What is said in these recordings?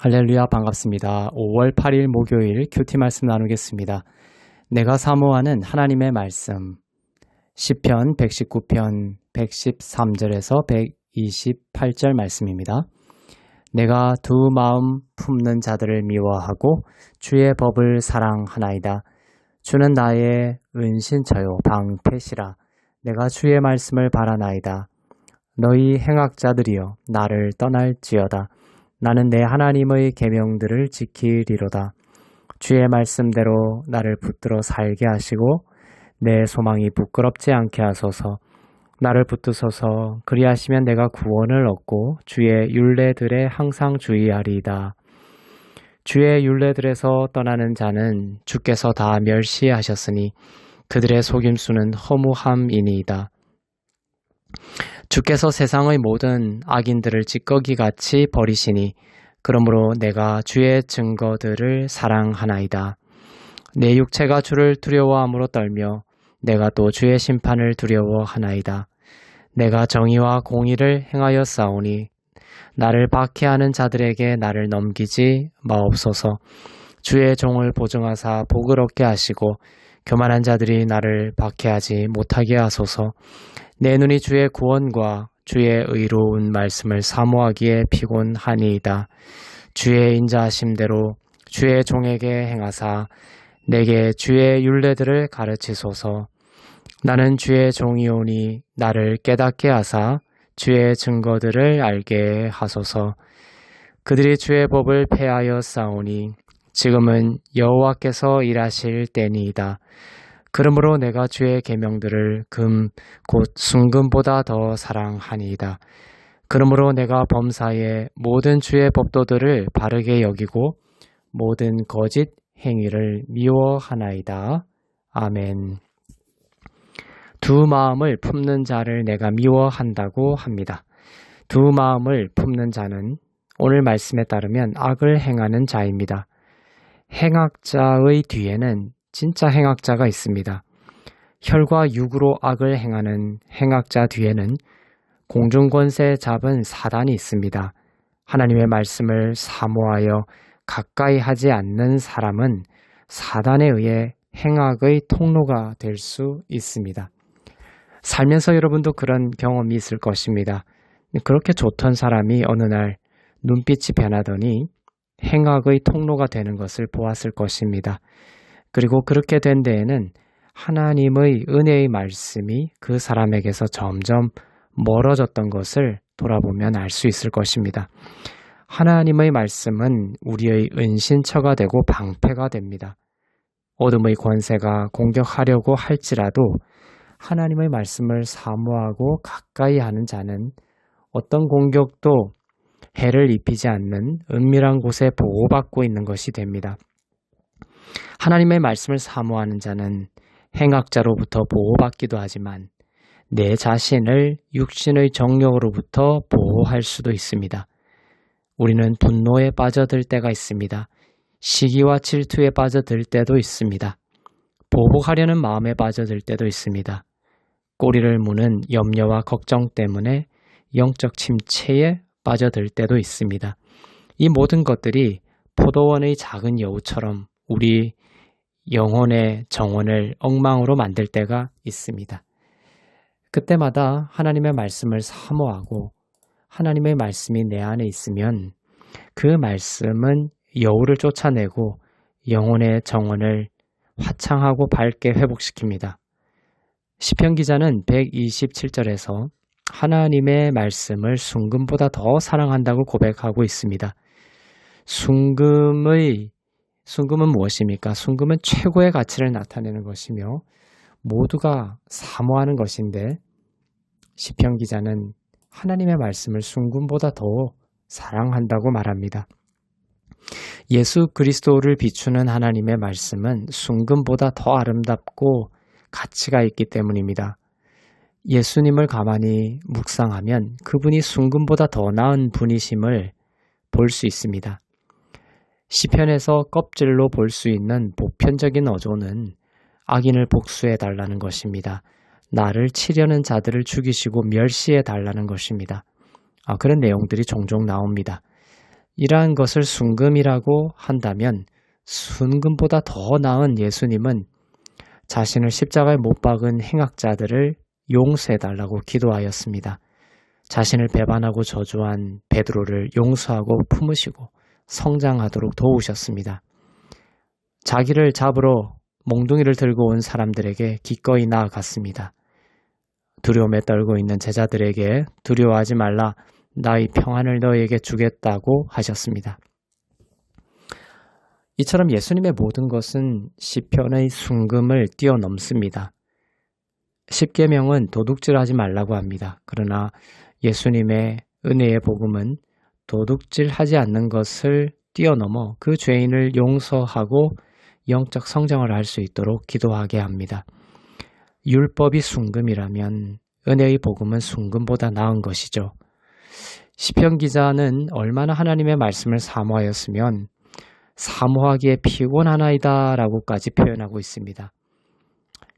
할렐루야 반갑습니다. 5월 8일 목요일 큐티 말씀 나누겠습니다. 내가 사모하는 하나님의 말씀 시편 119편 113절에서 128절 말씀입니다. 내가 두 마음 품는 자들을 미워하고 주의 법을 사랑하나이다. 주는 나의 은신처요 방패시라. 내가 주의 말씀을 바라나이다. 너희 행악자들이여 나를 떠날지어다. 나는 내 하나님의 계명들을 지키리로다. 주의 말씀대로 나를 붙들어 살게 하시고 내 소망이 부끄럽지 않게 하소서. 나를 붙드소서. 그리하시면 내가 구원을 얻고 주의 율례들에 항상 주의하리이다. 주의 율례들에서 떠나는 자는 주께서 다 멸시하셨으니 그들의 속임수는 허무함이니이다. 주께서 세상의 모든 악인들을 찌꺼기같이 버리시니 그러므로 내가 주의 증거들을 사랑하나이다. 내 육체가 주를 두려워함으로 떨며 내가 또 주의 심판을 두려워하나이다. 내가 정의와 공의를 행하여 싸우니 나를 박해하는 자들에게 나를 넘기지 마옵소서. 주의 종을 보증하사 복을 얻게 하시고 교만한 자들이 나를 박해하지 못하게 하소서. 내 눈이 주의 구원과 주의 의로운 말씀을 사모하기에 피곤하니이다. 주의 인자하심대로 주의 종에게 행하사 내게 주의 율례들을 가르치소서. 나는 주의 종이오니 나를 깨닫게 하사 주의 증거들을 알게 하소서. 그들이 주의 법을 폐하여 싸우니 지금은 여호와께서 일하실 때니이다. 그러므로 내가 주의 계명들을 금 곧 순금보다 더 사랑하니이다. 그러므로 내가 범사의 모든 주의 법도들을 바르게 여기고 모든 거짓 행위를 미워하나이다. 아멘. 두 마음을 품는 자를 내가 미워한다고 합니다. 두 마음을 품는 자는 오늘 말씀에 따르면 악을 행하는 자입니다. 행악자의 뒤에는 진짜 행악자가 있습니다. 혈과 육으로 악을 행하는 행악자 뒤에는 공중권세 잡은 사단이 있습니다. 하나님의 말씀을 사모하여 가까이 하지 않는 사람은 사단에 의해 행악의 통로가 될 수 있습니다. 살면서 여러분도 그런 경험이 있을 것입니다. 그렇게 좋던 사람이 어느 날 눈빛이 변하더니 행악의 통로가 되는 것을 보았을 것입니다. 그리고 그렇게 된 데에는 하나님의 은혜의 말씀이 그 사람에게서 점점 멀어졌던 것을 돌아보면 알 수 있을 것입니다. 하나님의 말씀은 우리의 은신처가 되고 방패가 됩니다. 어둠의 권세가 공격하려고 할지라도 하나님의 말씀을 사모하고 가까이 하는 자는 어떤 공격도 해를 입히지 않는 은밀한 곳에 보호받고 있는 것이 됩니다. 하나님의 말씀을 사모하는 자는 행악자로부터 보호받기도 하지만 내 자신을 육신의 정욕으로부터 보호할 수도 있습니다. 우리는 분노에 빠져들 때가 있습니다. 시기와 질투에 빠져들 때도 있습니다. 보복하려는 마음에 빠져들 때도 있습니다. 꼬리를 무는 염려와 걱정 때문에 영적 침체에 빠져들 때도 있습니다. 이 모든 것들이 포도원의 작은 여우처럼 우리 영혼의 정원을 엉망으로 만들 때가 있습니다. 그때마다 하나님의 말씀을 사모하고 하나님의 말씀이 내 안에 있으면 그 말씀은 여우를 쫓아내고 영혼의 정원을 화창하고 밝게 회복시킵니다. 시편 기자는 127절에서 하나님의 말씀을 순금보다 더 사랑한다고 고백하고 있습니다. 순금은 무엇입니까? 순금은 최고의 가치를 나타내는 것이며 모두가 사모하는 것인데 시편 기자는 하나님의 말씀을 순금보다 더 사랑한다고 말합니다. 예수 그리스도를 비추는 하나님의 말씀은 순금보다 더 아름답고 가치가 있기 때문입니다. 예수님을 가만히 묵상하면 그분이 순금보다 더 나은 분이심을 볼 수 있습니다. 시편에서 껍질로 볼 수 있는 보편적인 어조는 악인을 복수해 달라는 것입니다. 나를 치려는 자들을 죽이시고 멸시해 달라는 것입니다. 그런 내용들이 종종 나옵니다. 이러한 것을 순금이라고 한다면 순금보다 더 나은 예수님은 자신을 십자가에 못 박은 행악자들을 용서해달라고 기도하였습니다. 자신을 배반하고 저주한 베드로를 용서하고 품으시고 성장하도록 도우셨습니다. 자기를 잡으러 몽둥이를 들고 온 사람들에게 기꺼이 나아갔습니다. 두려움에 떨고 있는 제자들에게 두려워하지 말라, 나의 평안을 너희에게 주겠다고 하셨습니다. 이처럼 예수님의 모든 것은 시편의 순금을 뛰어넘습니다. 십계명은 도둑질하지 말라고 합니다. 그러나 예수님의 은혜의 복음은 도둑질하지 않는 것을 뛰어넘어 그 죄인을 용서하고 영적 성장을 할 수 있도록 기도하게 합니다. 율법이 순금이라면 은혜의 복음은 순금보다 나은 것이죠. 시편 기자는 얼마나 하나님의 말씀을 사모하였으면 사모하기에 피곤하나이다 라고까지 표현하고 있습니다.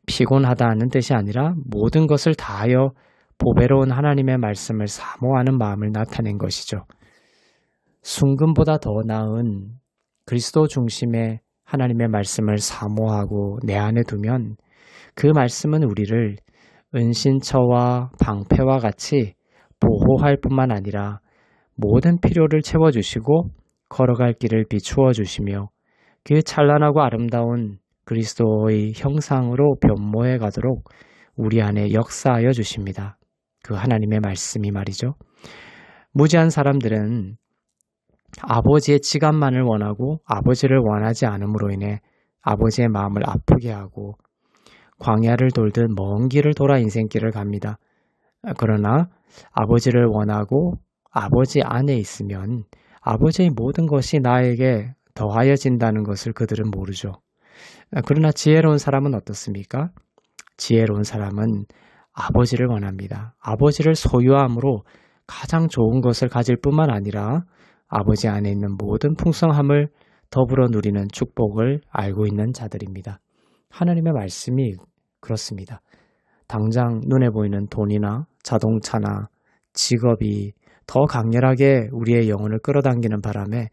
피곤하다는 뜻이 아니라 모든 것을 다하여 보배로운 하나님의 말씀을 사모하는 마음을 나타낸 것이죠. 순금보다 더 나은 그리스도 중심의 하나님의 말씀을 사모하고 내 안에 두면 그 말씀은 우리를 은신처와 방패와 같이 보호할 뿐만 아니라 모든 필요를 채워주시고 걸어갈 길을 비추어 주시며 그 찬란하고 아름다운 그리스도의 형상으로 변모해 가도록 우리 안에 역사하여 주십니다. 그 하나님의 말씀이 말이죠. 무지한 사람들은 아버지의 지갑만을 원하고 아버지를 원하지 않음으로 인해 아버지의 마음을 아프게 하고 광야를 돌듯 먼 길을 돌아 인생길을 갑니다. 그러나 아버지를 원하고 아버지 안에 있으면 아버지의 모든 것이 나에게 더하여진다는 것을 그들은 모르죠. 그러나 지혜로운 사람은 어떻습니까? 지혜로운 사람은 아버지를 원합니다. 아버지를 소유함으로 가장 좋은 것을 가질 뿐만 아니라 아버지 안에 있는 모든 풍성함을 더불어 누리는 축복을 알고 있는 자들입니다. 하나님의 말씀이 그렇습니다. 당장 눈에 보이는 돈이나 자동차나 직업이 더 강렬하게 우리의 영혼을 끌어당기는 바람에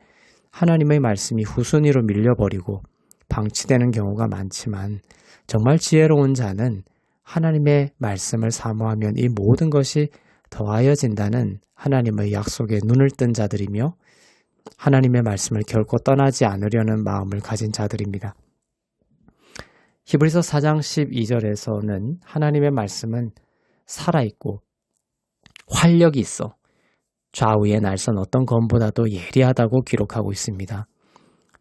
하나님의 말씀이 후순위로 밀려버리고 방치되는 경우가 많지만 정말 지혜로운 자는 하나님의 말씀을 사모하면 이 모든 것이 더하여진다는 하나님의 약속에 눈을 뜬 자들이며 하나님의 말씀을 결코 떠나지 않으려는 마음을 가진 자들입니다. 히브리서 4장 12절에서는 하나님의 말씀은 살아있고 활력이 있어 좌우의 날선 어떤 검보다도 예리하다고 기록하고 있습니다.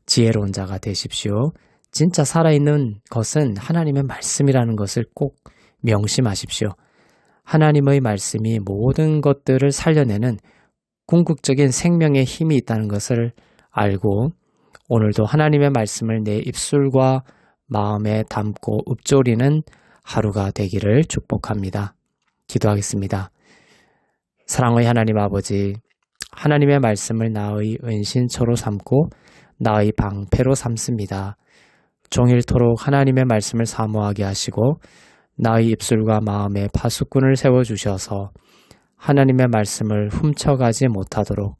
지혜로운 자가 되십시오. 진짜 살아있는 것은 하나님의 말씀이라는 것을 꼭 명심하십시오. 하나님의 말씀이 모든 것들을 살려내는 궁극적인 생명의 힘이 있다는 것을 알고 오늘도 하나님의 말씀을 내 입술과 마음에 담고 읊조리는 하루가 되기를 축복합니다. 기도하겠습니다. 사랑의 하나님 아버지, 하나님의 말씀을 나의 은신처로 삼고 나의 방패로 삼습니다. 종일토록 하나님의 말씀을 사모하게 하시고 나의 입술과 마음에 파수꾼을 세워주셔서 하나님의 말씀을 훔쳐가지 못하도록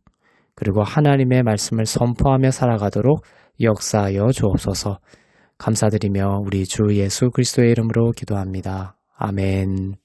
그리고 하나님의 말씀을 선포하며 살아가도록 역사하여 주옵소서. 감사드리며 우리 주 예수 그리스도의 이름으로 기도합니다. 아멘.